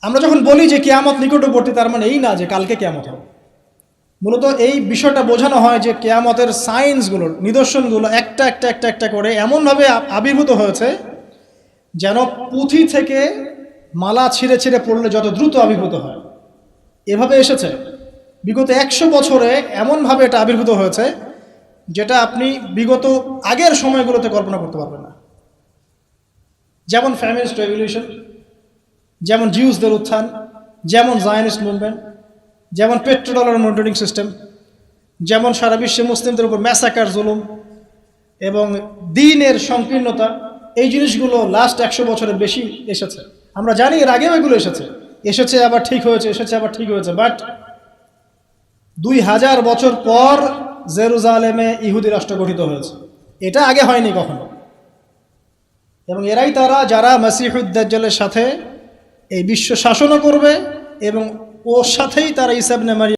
আমরা যখন বলি যে কিয়ামত নিকটবর্তী, তার মানে এই না যে কালকে কিয়ামত হবে। মূলত এই বিষয়টা বোঝানো হয় যে কিয়ামতের সাইন্সগুলোর, নিদর্শনগুলো একটা একটা একটা একটা করে এমনভাবে আবির্ভূত হয়েছে যেন পুঁথি থেকে মালা ছিঁড়ে ছিঁড়ে পড়লে যত দ্রুত আবির্ভূত হয়, এভাবে এসেছে। বিগত 100 বছরে এমনভাবে এটা আবির্ভূত হয়েছে যেটা আপনি বিগত আগের সময়গুলোতে কল্পনা করতে পারবেন না। যেমন ফ্যামিলিস্ট রেভলিউশন, যেমন জিউসদের উত্থান, যেমন জায়নিস্ট মুভমেন্ট, যেমন পেট্রোডলার মনিটরিং সিস্টেম, যেমন সারা বিশ্বে মুসলিমদের উপর ম্যাসাকার, জুলুম এবং দ্বীনের সংকীর্ণতা, এই জিনিসগুলো লাস্ট 100 বছরের বেশি এসেছে। আমরা জানি এর আগেও এগুলো এসেছে আবার ঠিক হয়েছে, এসেছে আবার ঠিক হয়েছে। বাট 2000 বছর পর জেরুজালেমে ইহুদি রাষ্ট্র গঠিত হয়েছে, এটা আগে হয়নি কখনো। এবং এরাই তারা যারা মসিহুদ দাজ্জালের সাথে এই বিশ্ব শাসনও করবে এবং ওর সাথেই তারা ঈসা ইবনে মারইয়াম